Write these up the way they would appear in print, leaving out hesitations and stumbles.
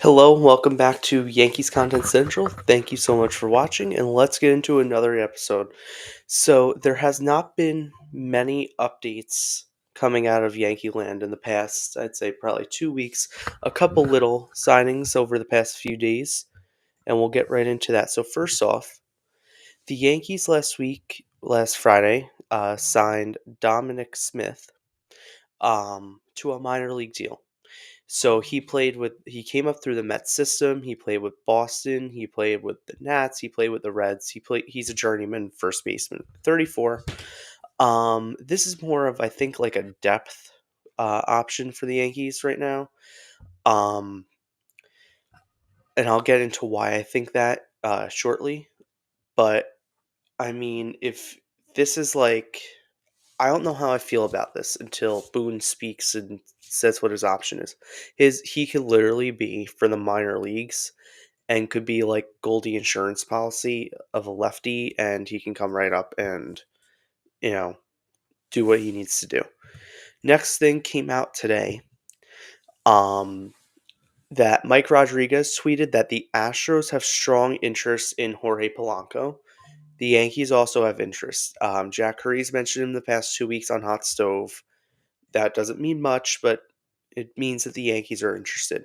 Hello, welcome back to Yankees Content Central. Thank you so much for watching, and let's get into another episode. So, there has not been many updates coming out of Yankee Land in the past, I'd say probably 2 weeks. A couple little signings over the past few days, and we'll get right into that. So, first off, the Yankees last Friday, signed Dominic Smith to a minor league deal. So he came up through the Mets system. He played with Boston. He played with the Nats. He played with the Reds. He's a journeyman first baseman, 34. This is more of, I think, like a depth option for the Yankees right now. Um, and I'll get into why I think that shortly. But I mean, if this is like, I don't know how I feel about this until Boone speaks and says what his option is. He could literally be for the minor leagues and could be like Goldie insurance policy of a lefty, and he can come right up and you know do what he needs to do. Next thing came out today, um, that Mike Rodriguez tweeted that the Astros have strong interest in Jorge Polanco. The Yankees also have interest. Jack Curry's mentioned him the past 2 weeks on Hot Stove. That doesn't mean much, but it means that the Yankees are interested.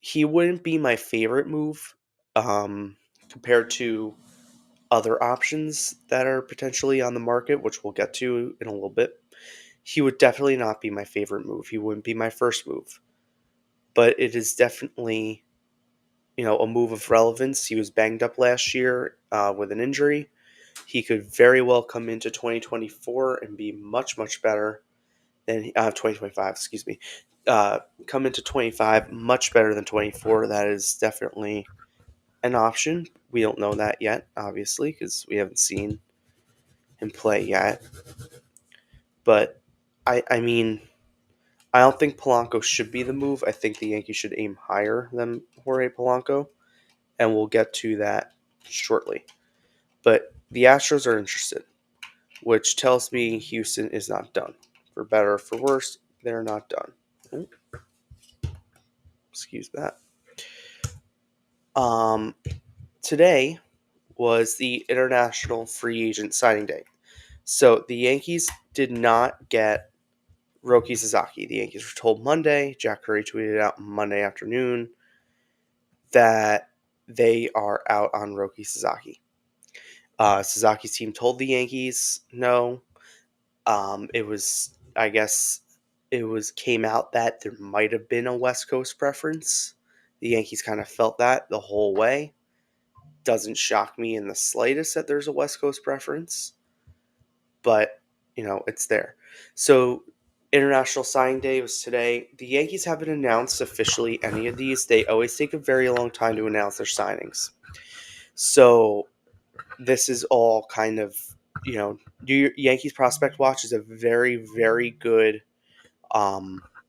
He wouldn't be my favorite move compared to other options that are potentially on the market, which we'll get to in a little bit. He would definitely not be my favorite move. He wouldn't be my first move. But it is definitely, a move of relevance. He was banged up last year with an injury. He could very well come into 2024 and be much, much better than 2025, excuse me. Come into 25 much better than 24. That is definitely an option. We don't know that yet, obviously, because we haven't seen him play yet. But I mean, I don't think Polanco should be the move. I think the Yankees should aim higher than Jorge Polanco, and we'll get to that shortly. But the Astros are interested, which tells me Houston is not done. For better or for worse, they're not done. Excuse that. Um, Today was the International Free Agent Signing Day. So the Yankees did not get Roki Sasaki. The Yankees were told Monday. Jack Curry tweeted out Monday afternoon that they are out on Roki Sasaki. Sasaki's team told the Yankees no. I guess, came out that there might have been a West Coast preference. The Yankees kind of felt that the whole way. Doesn't shock me in the slightest that there's a West Coast preference, but it's there. So International Signing Day was today. The Yankees haven't announced officially any of these. They always take a very long time to announce their signings. So this is all kind of, Yankees Prospect Watch is a very, very good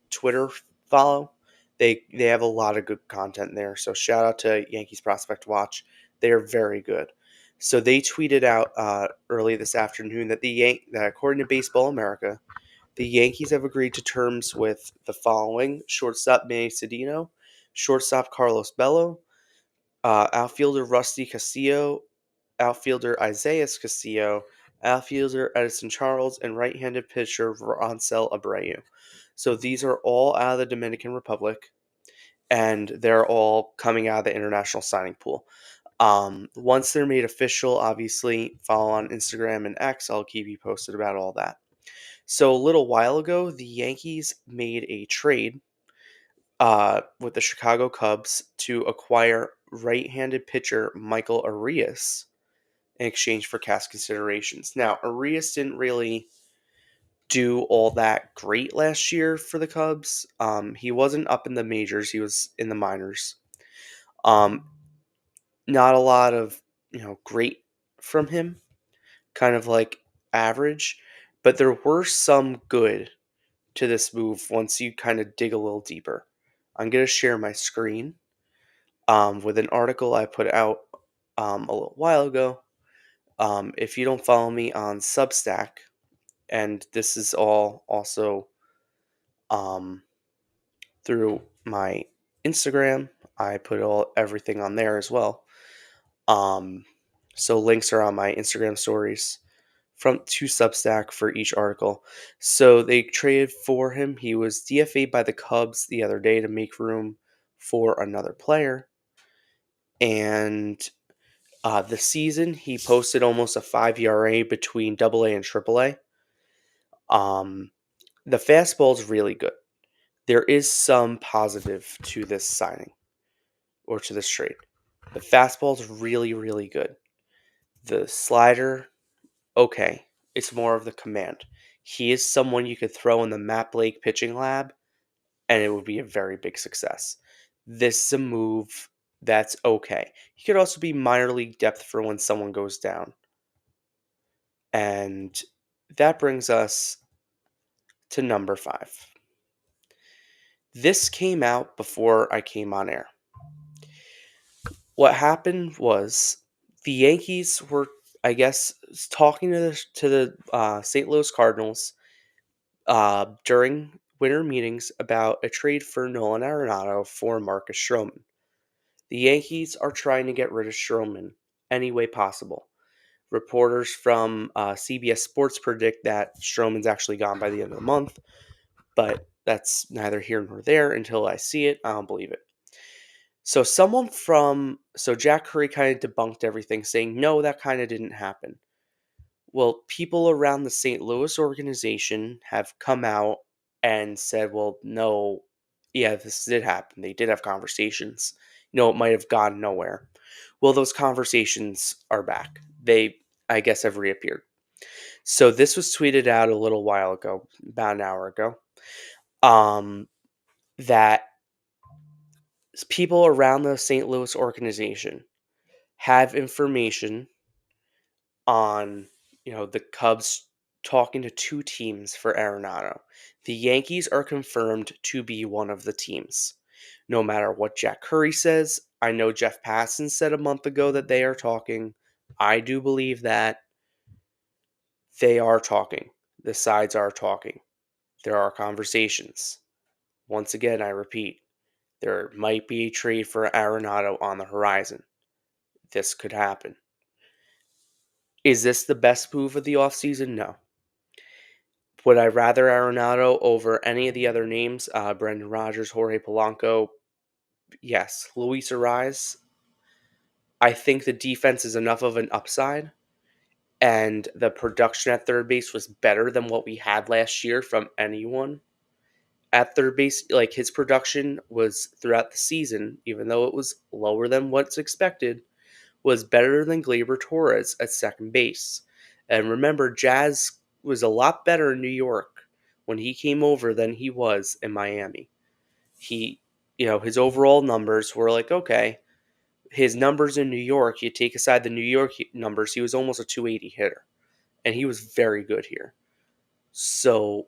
Twitter follow. They have a lot of good content there. So shout out to Yankees Prospect Watch. They are very good. So they tweeted out early this afternoon that that according to Baseball America, the Yankees have agreed to terms with the following: shortstop Manny Cedeno, shortstop Carlos Bello, outfielder Rusty Castillo, outfielder Isaiah Castillo, outfielder Edison Charles, and right-handed pitcher Rancel Abreu. So these are all out of the Dominican Republic, and they're all coming out of the international signing pool. Once they're made official, obviously, follow on Instagram and X. I'll keep you posted about all that. So a little while ago, the Yankees made a trade with the Chicago Cubs to acquire right-handed pitcher Michael Arias in exchange for cash considerations. Now, Arias didn't really do all that great last year for the Cubs. He wasn't up in the majors; he was in the minors. Um, Not a lot of great from him, kind of like average, but there were some good to this move once you kind of dig a little deeper. I'm gonna share my screen with an article I put out a little while ago. If you don't follow me on Substack, and this is all also through my Instagram. I put everything on there as well. Um, so links are on my Instagram stories from to Substack for each article. So they traded for him. He was DFA'd by the Cubs the other day to make room for another player. And this season, he posted almost a 5 ERA between AA and AAA. The fastball is really good. There is some positive to this signing or to this trade. The fastball is really, really good. The slider, okay, it's more of the command. He is someone you could throw in the Matt Blake pitching lab, and it would be a very big success. This is a move that's okay. He could also be minor league depth for when someone goes down. And that brings us to number 5. This came out before I came on air. What happened was the Yankees were, I guess, talking to the St. Louis Cardinals during winter meetings about a trade for Nolan Arenado for Marcus Stroman. The Yankees are trying to get rid of Stroman any way possible. Reporters from CBS Sports predict that Stroman's actually gone by the end of the month, but that's neither here nor there. Until I see it, I don't believe it. So Jack Curry kind of debunked everything, saying, no, that kind of didn't happen. Well, people around the St. Louis organization have come out and said, well, no, yeah, this did happen. They did have conversations. It might have gone nowhere. Well, those conversations are back. They, I guess, have reappeared. So this was tweeted out a little while ago, about an hour ago, that people around the St. Louis organization have information on, the Cubs talking to 2 teams for Arenado. The Yankees are confirmed to be one of the teams. No matter what Jack Curry says, I know Jeff Passan said a month ago that they are talking. I do believe that they are talking. The sides are talking. There are conversations. Once again, I repeat, there might be a trade for Arenado on the horizon. This could happen. Is this the best move of the offseason? No. Would I rather Arenado over any of the other names? Brendan Rodgers, Jorge Polanco? Yes. Luis Ariz? I think the defense is enough of an upside, and the production at third base was better than what we had last year from anyone at third base. Like, his production was throughout the season, even though it was lower than what's expected, was better than Gleyber Torres at second base. And remember, Jazz was a lot better in New York when he came over than he was in Miami. His overall numbers were like, okay, his numbers in New York, you take aside the New York numbers, he was almost a 280 hitter. And he was very good here. So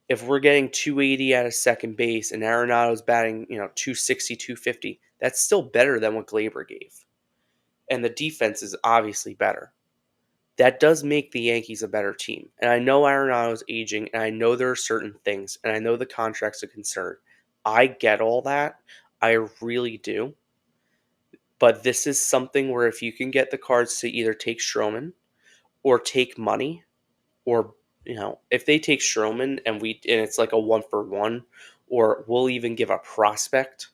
if we're getting 280 at a second base and Arenado's batting, 260, 250, that's still better than what Gleyber gave. And the defense is obviously better. That does make the Yankees a better team. And I know Arenado's aging, and I know there are certain things, and I know the contract's a concern. I get all that. I really do. But this is something where if you can get the Cards to either take Stroman or take money, or if they take Stroman and it's like a 1-for-1, or we'll even give a prospect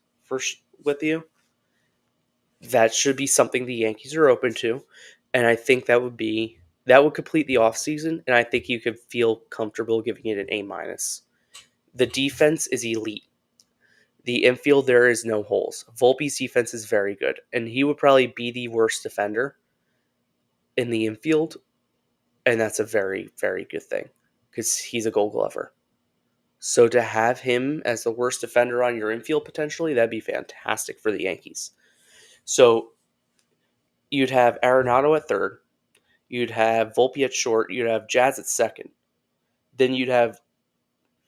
with you, that should be something the Yankees are open to. And I think that would complete the offseason, and I think you could feel comfortable giving it an A-. The defense is elite. The infield, there is no holes. Volpe's defense is very good, and he would probably be the worst defender in the infield, and that's a very, very good thing because he's a Gold Glover. So to have him as the worst defender on your infield potentially, that'd be fantastic for the Yankees. So you'd have Arenado at third, you'd have Volpe at short, you'd have Jazz at second, then you'd have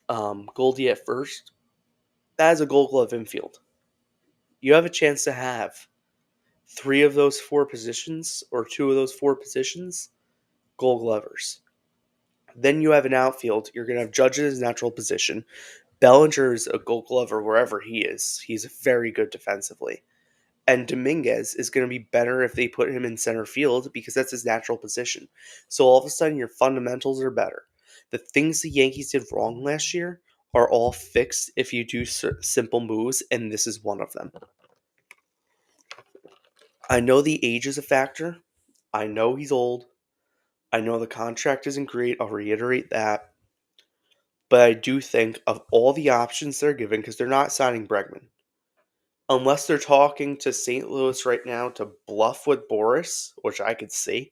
Goldie at first. That is a Gold Glove infield. You have a chance to have 3 of those 4 positions or 2 of those 4 positions Gold Glovers. Then you have an outfield. You're going to have Judge in his natural position. Bellinger is a Gold Glover wherever he is. He's very good defensively. And Dominguez is going to be better if they put him in center field because that's his natural position. So all of a sudden, your fundamentals are better. The things the Yankees did wrong last year are all fixed if you do simple moves, and this is one of them. I know the age is a factor. I know he's old. I know the contract isn't great. I'll reiterate that. But I do think of all the options they're given, because they're not signing Bregman. Unless they're talking to St. Louis right now to bluff with Boris, which I could see,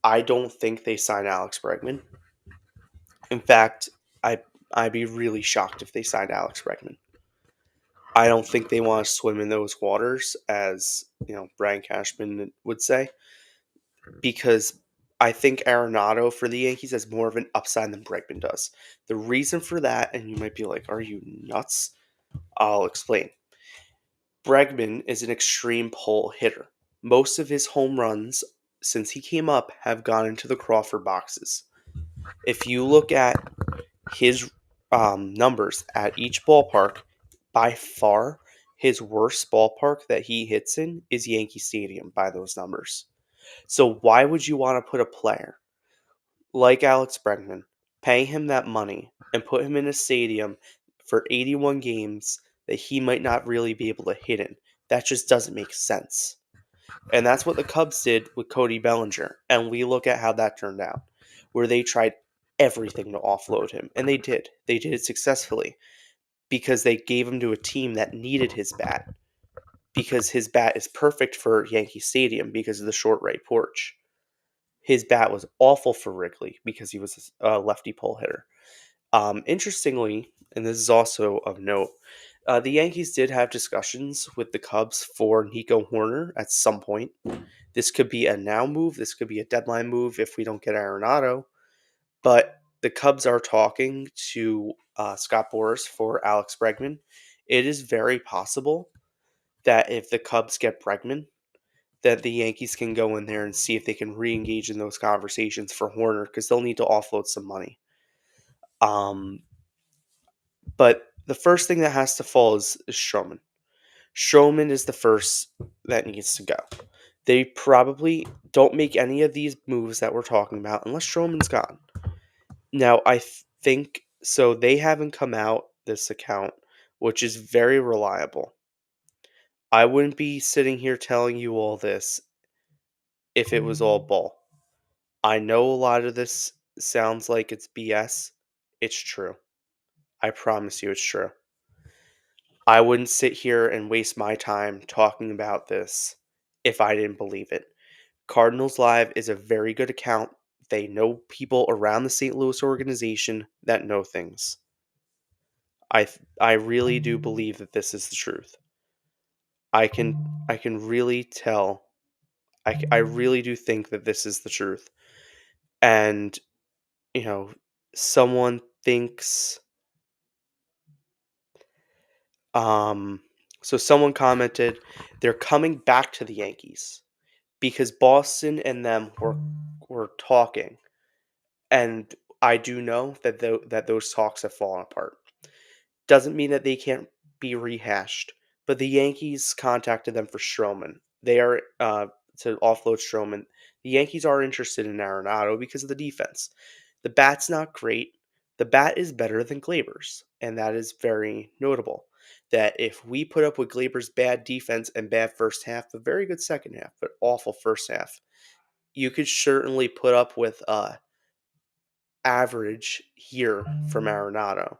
I don't think they sign Alex Bregman. In fact, I I'd be really shocked if they signed Alex Bregman. I don't think they want to swim in those waters, as Brian Cashman would say, because I think Arenado for the Yankees has more of an upside than Bregman does. The reason for that, and you might be like, "Are you nuts?" I'll explain. Bregman is an extreme pull hitter. Most of his home runs since he came up have gone into the Crawford boxes. If you look at his numbers at each ballpark, by far his worst ballpark that he hits in is Yankee Stadium by those numbers. So why would you want to put a player like Alex Bregman, pay him that money, and put him in a stadium for 81 games that he might not really be able to hit in? That just doesn't make sense. And that's what the Cubs did with Cody Bellinger. And we look at how that turned out, where they tried everything to offload him. And they did. They did it successfully because they gave him to a team that needed his bat. Because his bat is perfect for Yankee Stadium because of the short right porch. His bat was awful for Wrigley because he was a lefty pull hitter. Interestingly, and this is also of note, the Yankees did have discussions with the Cubs for Nico Hoerner at some point. This could be a now move. This could be a deadline move if we don't get Arenado. But the Cubs are talking to Scott Boras for Alex Bregman. It is very possible that if the Cubs get Bregman, that the Yankees can go in there and see if they can re-engage in those conversations for Hoerner because they'll need to offload some money. But the first thing that has to fall is Stroman. Stroman is the first that needs to go. They probably don't make any of these moves that we're talking about unless Stroman's gone. Now, I think so. They haven't come out this account, which is very reliable. I wouldn't be sitting here telling you all this if it was all bull. I know a lot of this sounds like it's BS. It's true. I promise you it's true. I wouldn't sit here and waste my time talking about this if I didn't believe it. Cardinals Live is a very good account. They know people around the St. Louis organization that know things. I really do believe that this is the truth. I can really tell. I really do think that this is the truth. And you know, someone thinks um so someone commented they're coming back to the Yankees because Boston and them were talking, and I do know that that those talks have fallen apart. Doesn't mean that they can't be rehashed, but the Yankees contacted them for Stroman. They are to offload Stroman. The Yankees are interested in Arenado because of the defense. The bat's not great. The bat is better than Glaber's, and that is very notable. That if we put up with Glaber's bad defense and bad first half, a very good second half, but awful first half, you could certainly put up with average here from Arenado.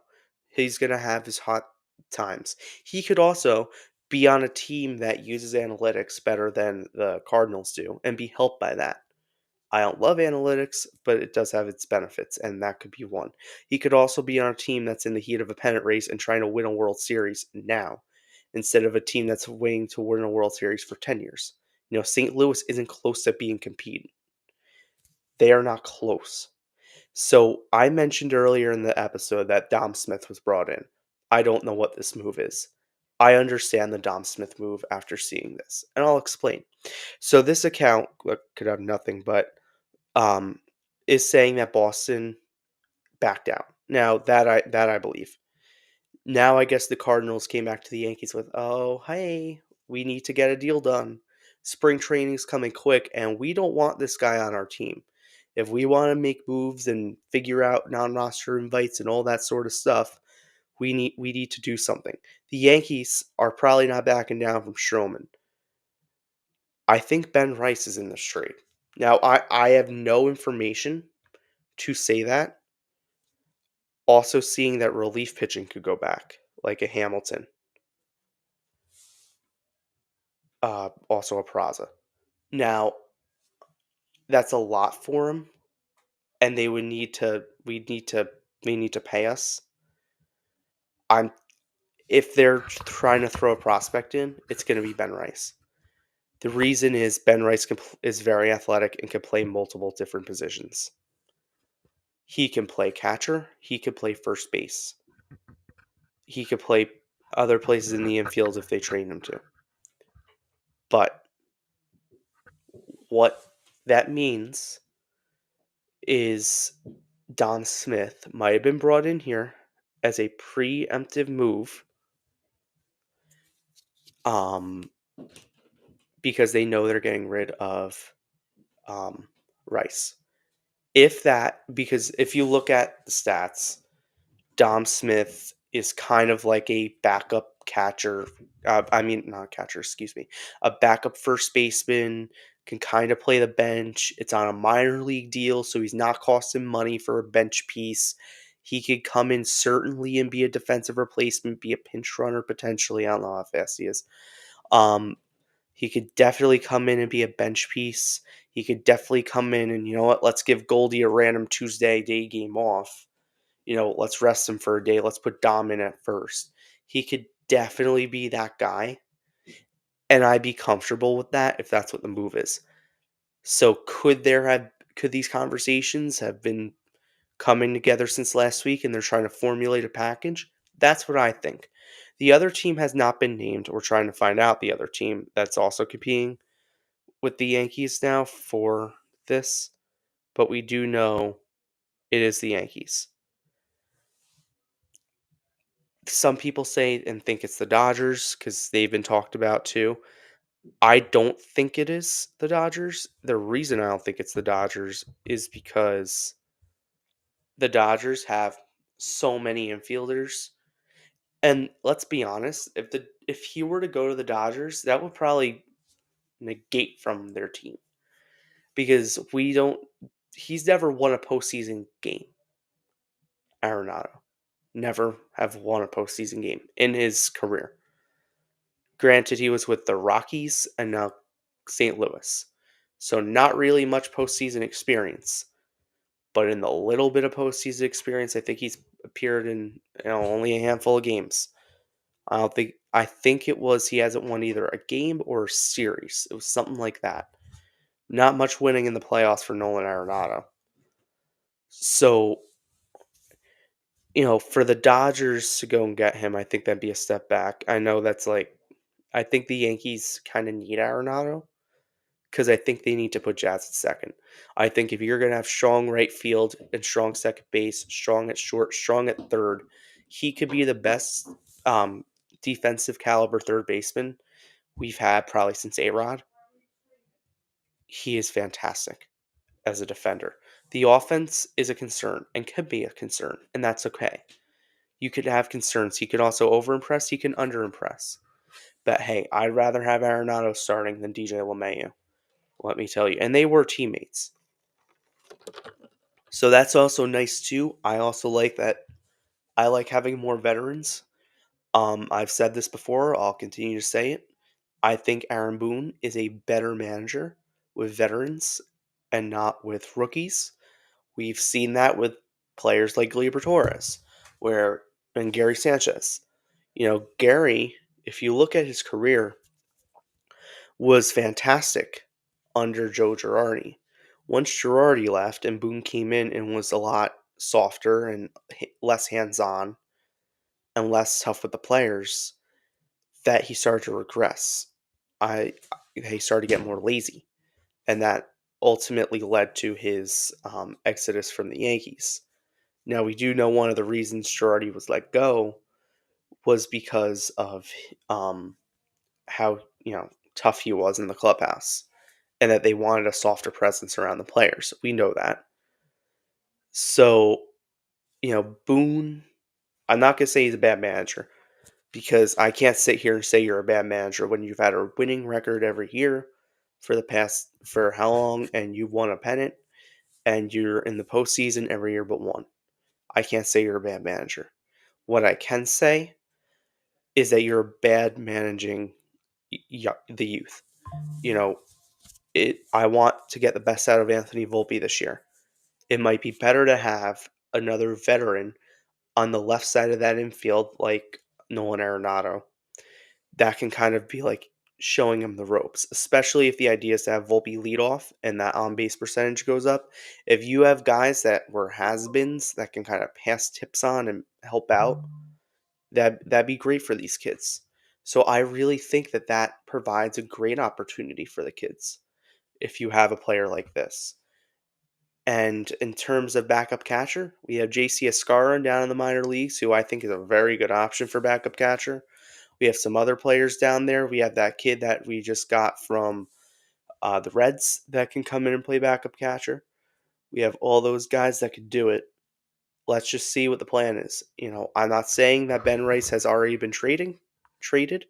He's going to have his hot times. He could also be on a team that uses analytics better than the Cardinals do and be helped by that. I don't love analytics, but it does have its benefits, and that could be one. He could also be on a team that's in the heat of a pennant race and trying to win a World Series now, instead of a team that's waiting to win a World Series for 10 years. St. Louis isn't close to being competing. They are not close. So I mentioned earlier in the episode that Dom Smith was brought in. I don't know what this move is. I understand the Dom Smith move after seeing this, and I'll explain. So this account could have nothing but is saying that Boston backed out. Now that I believe. Now I guess the Cardinals came back to the Yankees with, "Oh, hey, we need to get a deal done. Spring training's coming quick, and we don't want this guy on our team. If we want to make moves and figure out non-roster invites and all that sort of stuff, we need to do something." The Yankees are probably not backing down from Stroman. I think Ben Rice is in this trade. Now I have no information to say that. Also seeing that relief pitching could go back, like a Hamilton, also a Peraza. Now, that's a lot for him, and they need to pay us. I'm If they're trying to throw a prospect in, it's gonna be Ben Rice. The reason is Ben Rice is very athletic and can play multiple different positions. He can play catcher, he could play first base, he could play other places in the infield if they train him to. But what that means is Don Smith might have been brought in here as a preemptive move, um, because they know they're getting rid of um, Rice. Because if you look at the stats, Dom Smith is kind of like a backup catcher. Not catcher, excuse me. A backup first baseman, can kind of play the bench. It's on a minor league deal, so he's not costing money for a bench piece. He could come in certainly and be a defensive replacement, be a pinch runner potentially. I don't know how fast he is. Um, he could definitely come in and be a bench piece. He could definitely come in and, you know what, let's give Goldie a random Tuesday day game off. Let's rest him for a day. Let's put Dom in at first. He could definitely be that guy, and I'd be comfortable with that if that's what the move is. So could these conversations have been coming together since last week and they're trying to formulate a package? That's what I think. The other team has not been named. We're trying to find out the other team that's also competing with the Yankees now for this, but we do know it is the Yankees. Some people say and think it's the Dodgers because they've been talked about too. I don't think it is the Dodgers. The reason I don't think it's the Dodgers is because the Dodgers have so many infielders. And let's be honest, if he were to go to the Dodgers, that would probably negate from their team because we don't. He's never won a postseason game. Arenado never have won a postseason game in his career. Granted, he was with the Rockies and now St. Louis, so not really much postseason experience. But in the little bit of postseason experience, I think he's appeared in only a handful of games. I think it was he hasn't won either a game or a series. It was something like that. Not much winning in the playoffs for Nolan Arenado. So, for the Dodgers to go and get him, I think that'd be a step back. I know I think the Yankees kind of need Arenado because I think they need to put Jazz at second. I think if you're going to have strong right field and strong second base, strong at short, strong at third, he could be the best um, defensive caliber third baseman we've had probably since A-Rod. He is fantastic as a defender. The offense is a concern and could be a concern, and that's okay. You could have concerns. He could also overimpress. He can underimpress. But hey, I'd rather have Arenado starting than DJ LeMahieu. Let me tell you. And they were teammates. So that's also nice too. I also like that. I like having more veterans. I've said this before. I'll continue to say it. I think Aaron Boone is a better manager with veterans and not with rookies. We've seen that with players like Gleyber Torres, and Gary Sanchez. Gary, if you look at his career, was fantastic under Joe Girardi. Once Girardi left and Boone came in and was a lot softer and less hands-on and less tough with the players, that he started to regress. I He started to get more lazy, and that ultimately led to his exodus from the Yankees. Now, we do know one of the reasons Girardi was let go was because of um, how tough he was in the clubhouse, and that they wanted a softer presence around the players. We know that. So, Boone, I'm not gonna say he's a bad manager because I can't sit here and say you're a bad manager when you've had a winning record every year for how long, and you've won a pennant, and you're in the postseason every year but one. I can't say you're a bad manager. What I can say is that you're bad managing the youth. You know, I want to get the best out of Anthony Volpe this year. It might be better to have another veteran on the left side of that infield, like Nolan Arenado, that can kind of be like showing him the ropes, especially if the idea is to have Volpe lead off and that on base percentage goes up. If you have guys that were has beens that can kind of pass tips on and help out, that'd be great for these kids. So I really think that provides a great opportunity for the kids if you have a player like this. And in terms of backup catcher, we have JC Escarra down in the minor leagues, who I think is a very good option for backup catcher. We have some other players down there. We have that kid that we just got from the Reds that can come in and play backup catcher. We have all those guys that could do it. Let's just see what the plan is. I'm not saying that Ben Rice has already been traded.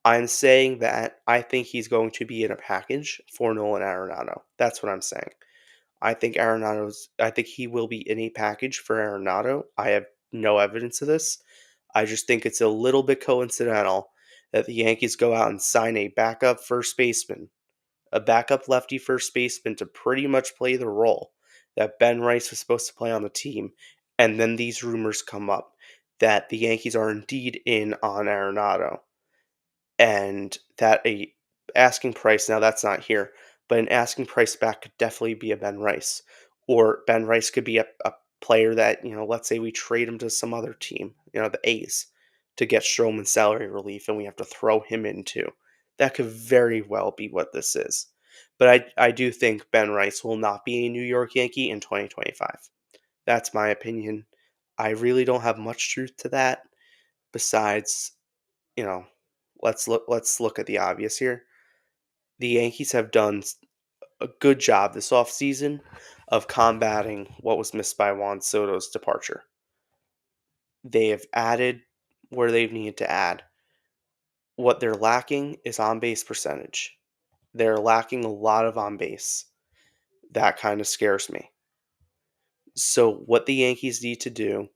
I'm saying that I think he's going to be in a package for Nolan Arenado. That's what I'm saying. I think he will be in a package for Arenado. I have no evidence of this. I just think it's a little bit coincidental that the Yankees go out and sign a backup first baseman, a backup lefty first baseman to pretty much play the role that Ben Rice was supposed to play on the team. And then these rumors come up that the Yankees are indeed in on Arenado, and that a asking price, now that's not here, but an asking price back could definitely be a Ben Rice, or Ben Rice could be a player that, let's say we trade him to some other team, the A's, to get Stroman's salary relief, and we have to throw him in too. That could very well be what this is. But I do think Ben Rice will not be a New York Yankee in 2025. That's my opinion. I really don't have much truth to that besides, you know, let's look at the obvious here. The Yankees have done a good job this offseason of combating what was missed by Juan Soto's departure. They have added where they've needed to add. What they're lacking is on base percentage. They're lacking a lot of on base. That kind of scares me. So, what the Yankees need to do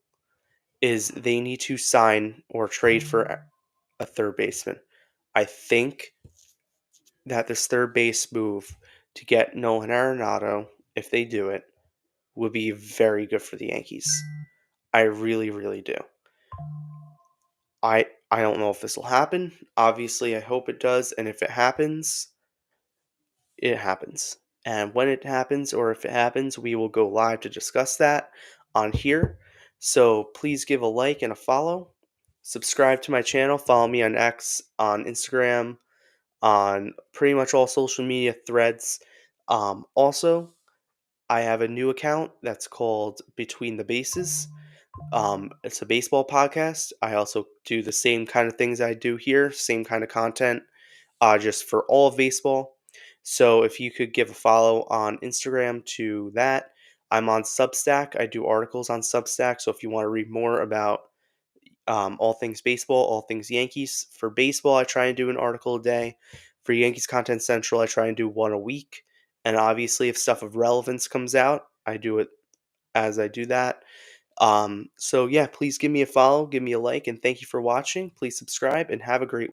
is they need to sign or trade for a third baseman. I think that this third base move to get Nolan Arenado, if they do it, would be very good for the Yankees. I really, really do. I don't know if this will happen. Obviously, I hope it does, and if it happens, it happens. And when it happens, or if it happens, we will go live to discuss that on here. So please give a like and a follow. Subscribe to my channel. Follow me on X, on Instagram, on pretty much all social media threads. Also, I have a new account that's called Between the Bases. It's a baseball podcast. I also do the same kind of things I do here, same kind of content, just for all of baseball. So if you could give a follow on Instagram to that. I'm on Substack. I do articles on Substack. So if you want to read more about all things baseball, all things Yankees. For baseball, I try and do an article a day. For Yankees Content Central, I try and do one a week. And obviously, if stuff of relevance comes out, I do it as I do that. So yeah, please give me a follow, give me a like, and thank you for watching. Please subscribe and have a great